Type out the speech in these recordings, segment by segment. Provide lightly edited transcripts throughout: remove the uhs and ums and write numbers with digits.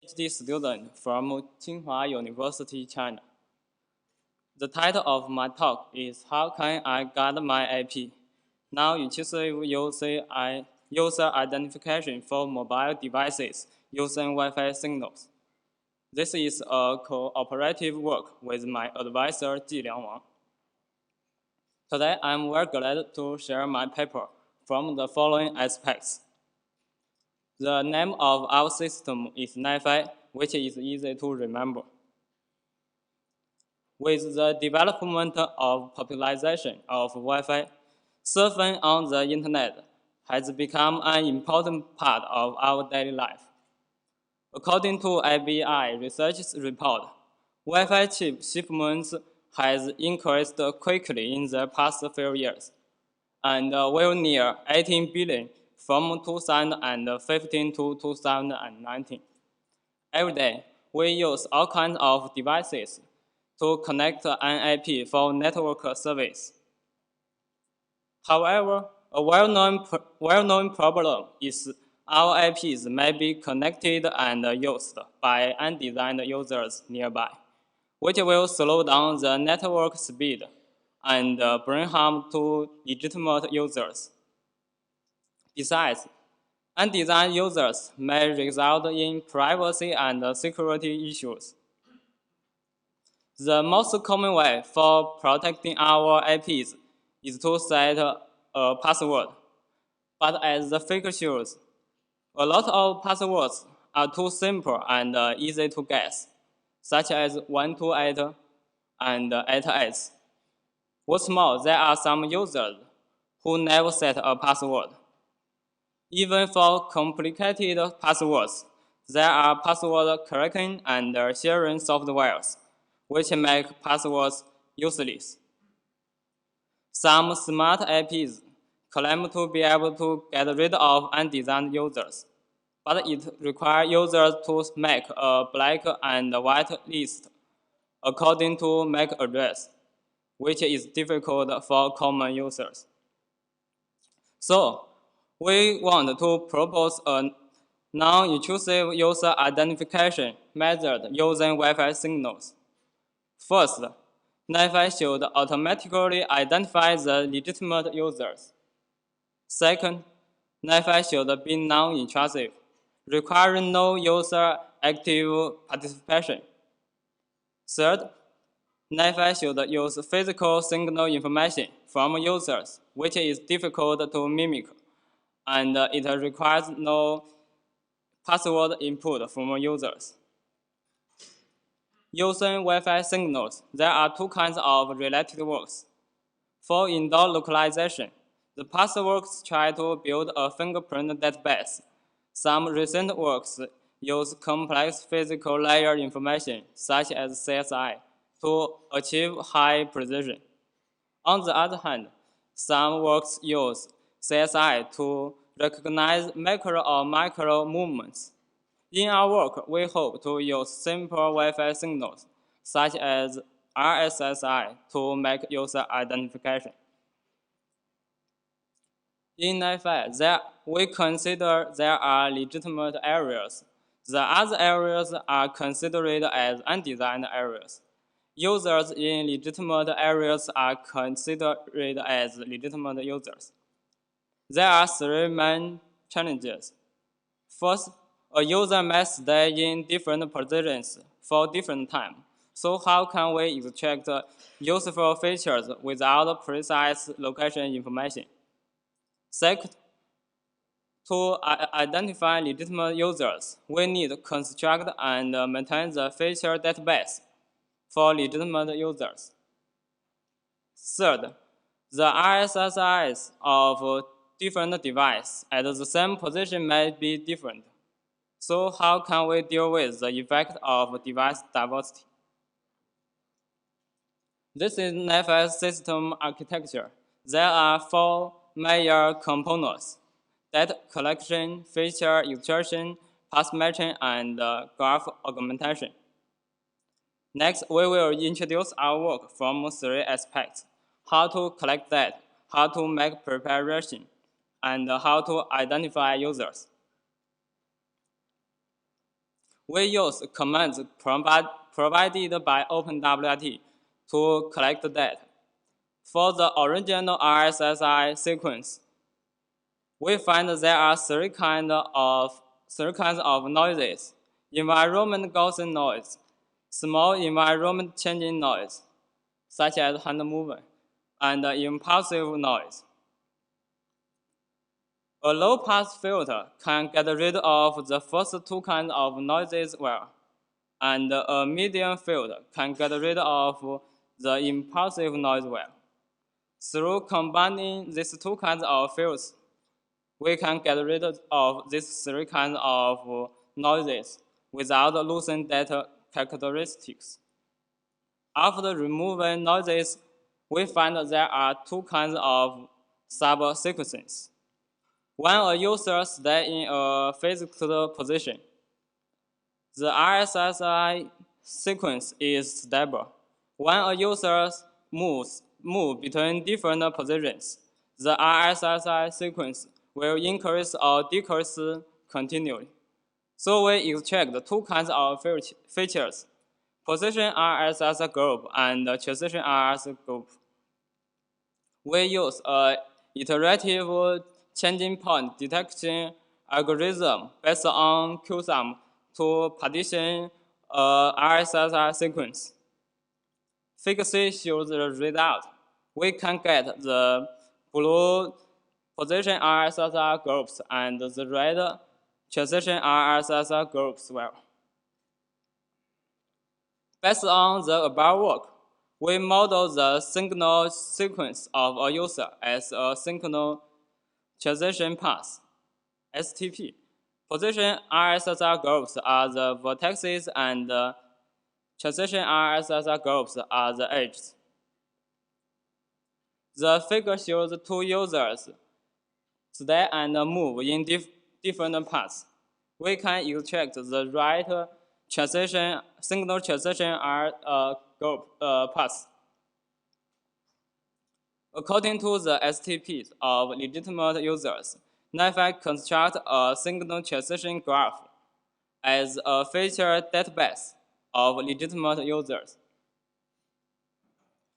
PhD student from Tsinghua University, China. The title of my talk is How Can I Guard My IP? Non-intrusive user identification for mobile devices using Wi-Fi signals. This is a cooperative work with my advisor, Ji Liangwang. Today, I'm very glad to share my paper from the following aspects. The name of our system is Wi-Fi, which is easy to remember. With the development of popularization of Wi-Fi, surfing on the internet has become an important part of our daily life. According to ABI research report, Wi-Fi chip shipments has increased quickly in the past few years, and will near 18 billion from 2015 to 2019. Every day, we use all kinds of devices to connect an IP for network service. However, a well-known problem is our IPs may be connected and used by undesigned users nearby, which will slow down the network speed and bring harm to legitimate users. Besides, undesigned users may result in privacy and security issues. The most common way for protecting our IPs is to set a password. But as the figure shows, a lot of passwords are too simple and easy to guess, such as 128 and 88. What's more, there are some users who never set a password. Even for complicated passwords, there are password cracking and sharing softwares, which make passwords useless. Some smart IPs claim to be able to get rid of undesigned users, but it requires users to make a black and white list according to MAC address, which is difficult for common users. So, we want to propose a non-intrusive user identification method using Wi-Fi signals. First, Wi-Fi should automatically identify the legitimate users. Second, Wi-Fi should be non-intrusive, requiring no user active participation. Third, Wi-Fi should use physical signal information from users, which is difficult to mimic, and it requires no password input from users. Using Wi-Fi signals, there are two kinds of related works. For indoor localization, the past works try to build a fingerprint database. Some recent works use complex physical layer information, such as CSI, to achieve high precision. On the other hand, some works use CSI to recognize macro or micro movements. In our work, we hope to use simple Wi-Fi signals, such as RSSI, to make user identification. In Wi-Fi, we consider there are legitimate areas. The other areas are considered as undesigned areas. Users in legitimate areas are considered as legitimate users. There are three main challenges. First, a user may stay in different positions for different time. So how can we extract useful features without precise location information? Second, to identify legitimate users, we need to construct and maintain the feature database for legitimate users. Third, the RSSIs of different devices at the same position may be different. So how can we deal with the effect of device diversity? This is Wi-Fi system architecture. There are four major components: data collection, feature extraction, path matching, and graph augmentation. Next, we will introduce our work from three aspects: how to collect data, how to make preparation, and how to identify users. we use commands provided by OpenWRT to collect data. For the original RSSI sequence, we find there are three kinds of noises: environment Gaussian noise, small environment changing noise, such as hand movement, and impulsive noise. A low-pass filter can get rid of the first two kinds of noises well, and a medium filter can get rid of the impulsive noise well. Through combining these two kinds of filters, we can get rid of these three kinds of noises without losing data characteristics. After removing noises, we find there are two kinds of subsequences. When a user stays in a physical position, the RSSI sequence is stable. When a user moves between different positions, the RSSI sequence will increase or decrease continually. So we extract two kinds of features: position RSS group and transition RSS group. We use an iterative changing point detection algorithm based on QSUM to partition a RSSI sequence. Figure C shows the result. We can get the blue position RSSI groups and the red transition RSSI groups well. Based on the above work, we model the signal sequence of a user as a signal transition path, STP. Position RSSI groups are the vertices and transition RSSI groups are the edges. The figure shows two users stay and move in different paths. We can extract the right signal transition group path. According to the STPs of legitimate users, NiFi constructs a signal transition graph as a feature database of legitimate users.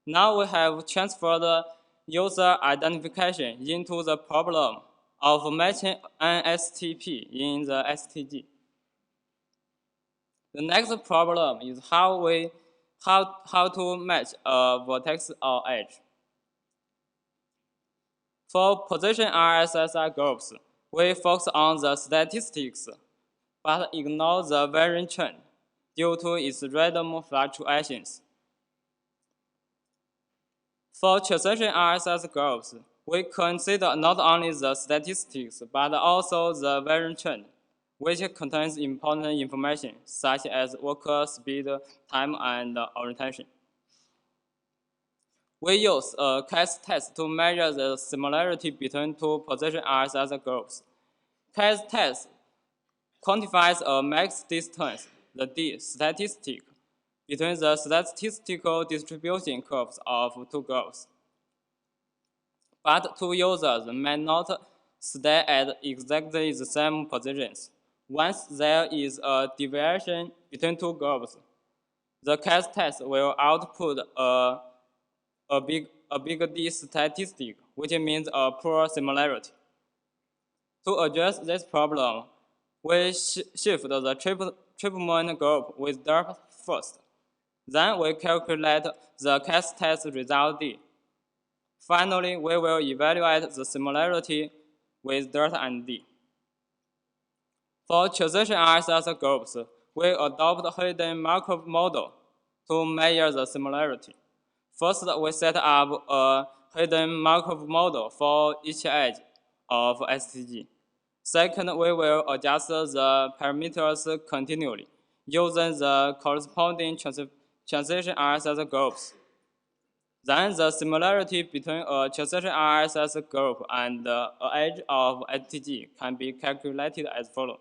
Now we have transferred user identification into the problem of matching an STP in the STG. The next problem is how to match a vertex or edge. For position RSSI groups, we focus on the statistics, but ignore the variance trend due to its random fluctuations. For transition RSS groups, we consider not only the statistics, but also the variance trend, which contains important information such as work speed, time, and orientation. We use a case test to measure the similarity between two position RSS groups. Case test quantifies a max distance, the D statistic, between the statistical distribution curves of two groups. But two users may not stay at exactly the same positions. Once there is a deviation between two groups, the case test will output a big D statistic, which means a poor similarity. To address this problem, we shift the triplement group with dirt first. Then we calculate the case test result D. Finally, we will evaluate the similarity with dirt and D. For transition RSS groups, we adopt a hidden Markov model to measure the similarity. First, we set up a hidden Markov model for each edge of STG. Second, we will adjust the parameters continually using the corresponding transition RSS groups. Then the similarity between a transition RSS group and an edge of STG can be calculated as follows.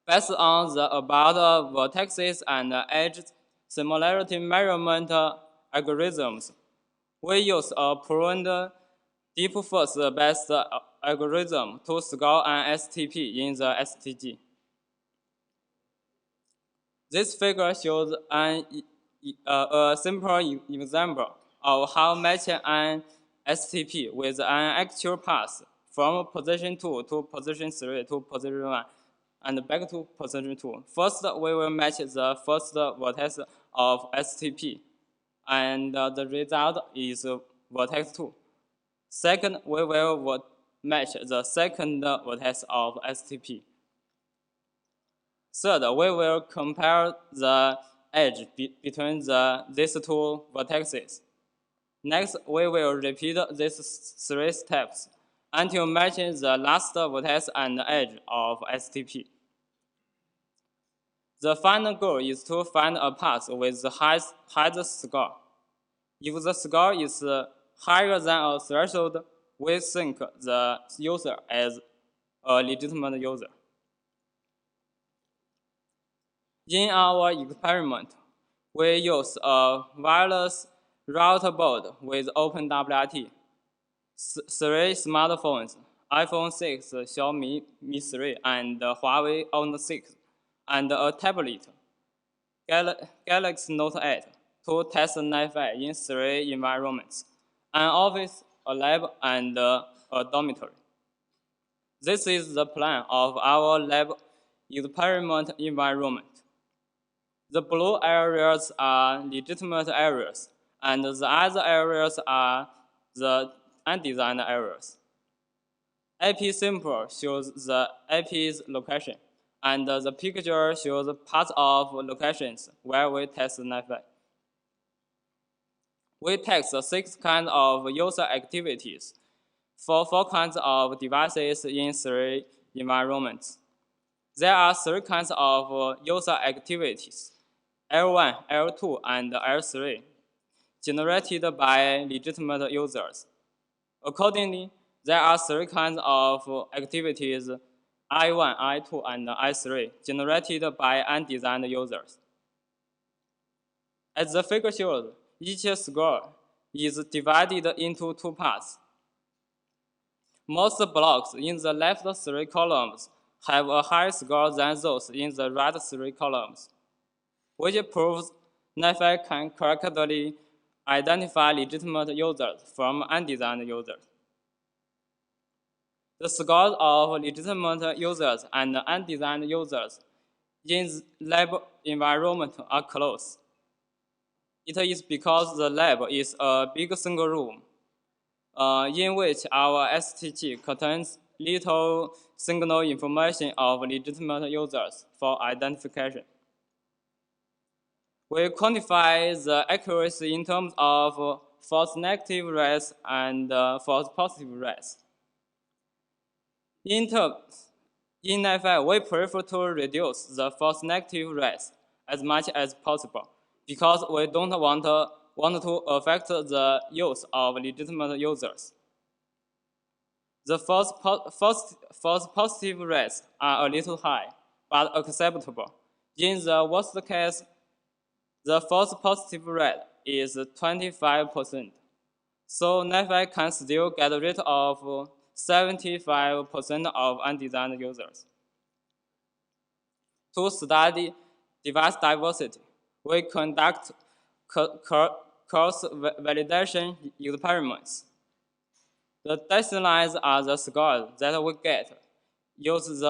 Based on the above vertices and edge similarity measurement algorithms, we use a pruned deep-first based algorithm to score an STP in the STG. This figure shows a simple example of how matching an STP with an actual path from position 2 to position 3 to position 1 and back to position 2. First, we will match the first vertex of STP, and the result is vertex 2. Second, we will match the second vertex of STP. Third, we will compare the edge between these two vertices. Next, we will repeat these 3 steps until matching the last vertex and edge of STP. The final goal is to find a path with the highest score. If the score is higher than a threshold, we think the user is a legitimate user. In our experiment, we use a wireless router board with OpenWRT, 3 smartphones, iPhone 6, Xiaomi Mi 3, and Huawei Honor 6, and a tablet, Galaxy Note 8, to test NiFi in 3 environments: an office, a lab, and a dormitory. This is the plan of our lab experiment environment. The blue areas are legitimate areas, and the other areas are the undesigned areas. IP symbol shows the IP's location, and the picture shows parts of locations where we test NiFi. We test 6 kinds of user activities for 4 kinds of devices in 3 environments. There are 3 kinds of user activities: L1, L2, and L3, generated by legitimate users. Accordingly, there are 3 kinds of activities: I1, I2, and I3, generated by undesigned users. As the figure shows, each score is divided into 2 parts. Most blocks in the left 3 columns have a higher score than those in the right 3 columns, which proves NiFi can correctly identify legitimate users from undesigned users. The scores of legitimate users and undesigned users in the lab environment are close. It is because the lab is a big single room in which our STG contains little signal information of legitimate users for identification. We quantify the accuracy in terms of false negative rates and false positive rates. In NiFi, we prefer to reduce the false negative rates as much as possible because we don't want to affect the use of legitimate users. The false positive rates are a little high, but acceptable. In the worst case, the false positive rate is 25%. So NiFi can still get rid of 75% of undesigned users. To study device diversity, we conduct cross-validation experiments. The dashed lines are the scores that we get. Use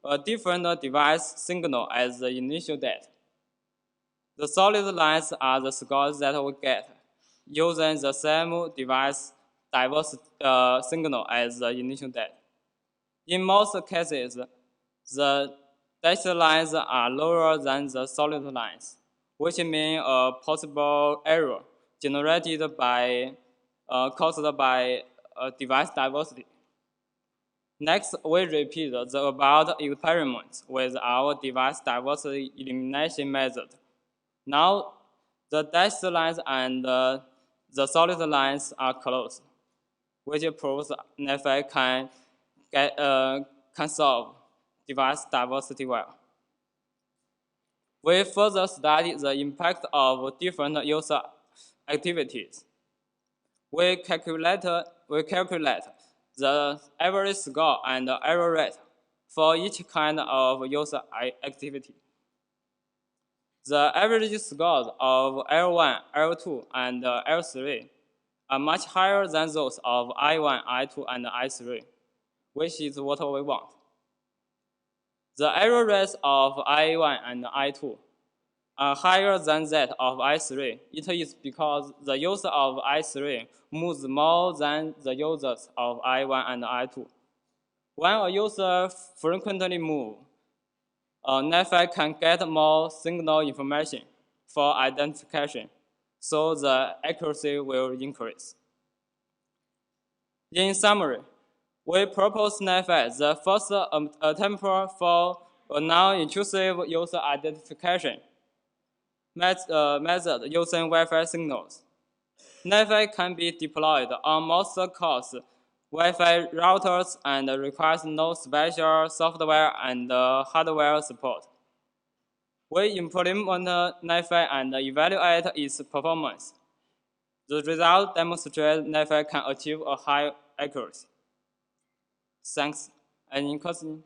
a different device signal as the initial data. The solid lines are the scores that we get using the same device diverse signal as the initial data. In most cases, the dashed lines are lower than the solid lines, which means a possible error generated by caused by device diversity. Next, we repeat the above experiments with our device diversity elimination method. Now, the dashed lines and the solid lines are close, which proves NiFi can solve device diversity well. We further study the impact of different user activities. We calculate the average score and error rate for each kind of user activity. The average scores of L1, L2, and L3 are much higher than those of I1, I2, and I3, which is what we want. The error rates of I1 and I2 are higher than that of I3. It is because the user of I3 moves more than the users of I1 and I2. When a user frequently moves, a NiFi can get more signal information for identification, so the accuracy will increase. In summary, we propose NiFi, the first attempt for a non-intrusive user identification method using Wi-Fi signals. NiFi can be deployed on most coarse Wi-Fi routers and requires no special software and hardware support. We implement NiFi and evaluate its performance. The result demonstrates NiFi can achieve a high accuracy. Thanks. Any questions?